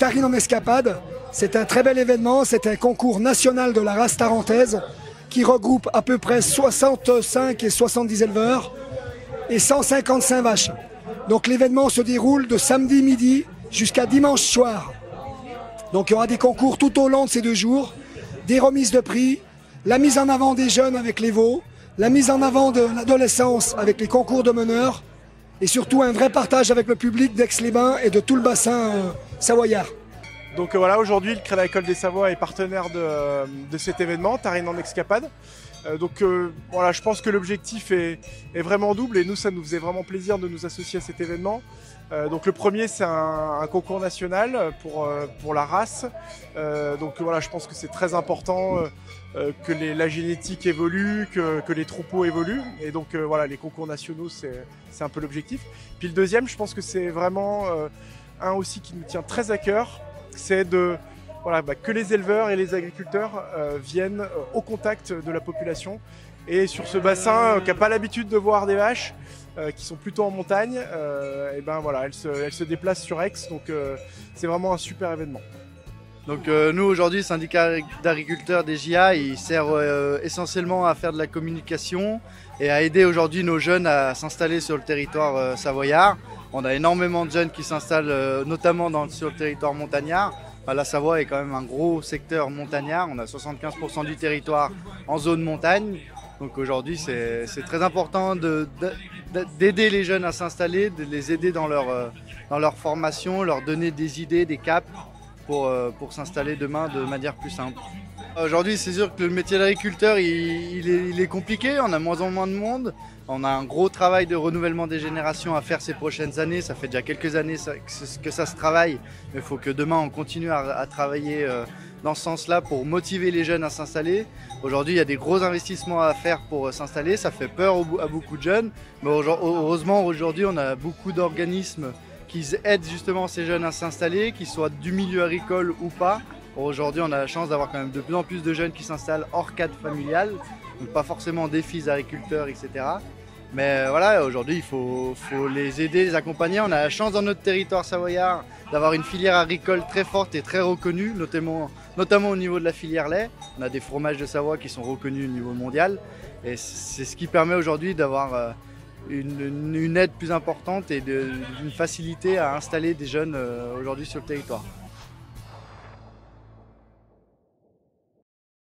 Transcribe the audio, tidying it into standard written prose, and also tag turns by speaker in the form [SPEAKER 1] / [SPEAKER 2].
[SPEAKER 1] Tarine en Escapade, c'est un très bel événement, c'est un concours national de la race tarentaise qui regroupe à peu près 65 et 70 éleveurs et 155 vaches. Donc l'événement se déroule de samedi midi jusqu'à dimanche soir. Donc il y aura des concours tout au long de ces 2 jours, des remises de prix, la mise en avant des jeunes avec les veaux, la mise en avant de l'adolescence avec les concours de meneurs et surtout un vrai partage avec le public d'Aix-les-Bains et de tout le bassin savoyard.
[SPEAKER 2] Donc voilà, aujourd'hui, le Crédit Agricole des Savoies est partenaire de cet événement, Tarine en Escapade. Voilà, je pense que l'objectif est vraiment double et nous, ça nous faisait vraiment plaisir de nous associer à cet événement. Donc le premier, c'est un concours national pour la race. Donc voilà, je pense que c'est très important que la génétique évolue, que les troupeaux évoluent. Et donc voilà, les concours nationaux, c'est un peu l'objectif. Puis le deuxième, je pense que c'est vraiment un aussi qui nous tient très à cœur, c'est que les éleveurs et les agriculteurs viennent au contact de la population. Et sur ce bassin qui n'a pas l'habitude de voir des vaches, qui sont plutôt en montagne, et ben voilà, elles se déplacent sur Aix, donc c'est vraiment un super événement.
[SPEAKER 3] Donc nous aujourd'hui, le syndicat d'agriculteurs des JA, il sert essentiellement à faire de la communication et à aider aujourd'hui nos jeunes à s'installer sur le territoire savoyard. On a énormément de jeunes qui s'installent notamment sur le territoire montagnard. La Savoie est quand même un gros secteur montagnard, on a 75% du territoire en zone montagne. Donc aujourd'hui c'est très important d'aider les jeunes à s'installer, de les aider dans leur formation, leur donner des idées, des caps pour s'installer demain de manière plus simple. Aujourd'hui c'est sûr que le métier d'agriculteur il est compliqué, on a moins en moins de monde. On a un gros travail de renouvellement des générations à faire ces prochaines années. Ça fait déjà quelques années que ça se travaille. Mais il faut que demain on continue à travailler dans ce sens-là pour motiver les jeunes à s'installer. Aujourd'hui, il y a des gros investissements à faire pour s'installer. Ça fait peur à beaucoup de jeunes. Mais heureusement, aujourd'hui, on a beaucoup d'organismes qui aident justement ces jeunes à s'installer, qu'ils soient du milieu agricole ou pas. Aujourd'hui, on a la chance d'avoir quand même de plus en plus de jeunes qui s'installent hors cadre familial. Donc pas forcément des fils agriculteurs, etc. Mais voilà, aujourd'hui, il faut les aider, les accompagner. On a la chance dans notre territoire savoyard d'avoir une filière agricole très forte et très reconnue, notamment au niveau de la filière lait. On a des fromages de Savoie qui sont reconnus au niveau mondial. Et c'est ce qui permet aujourd'hui d'avoir une aide plus importante et une facilité à installer des jeunes aujourd'hui sur le territoire.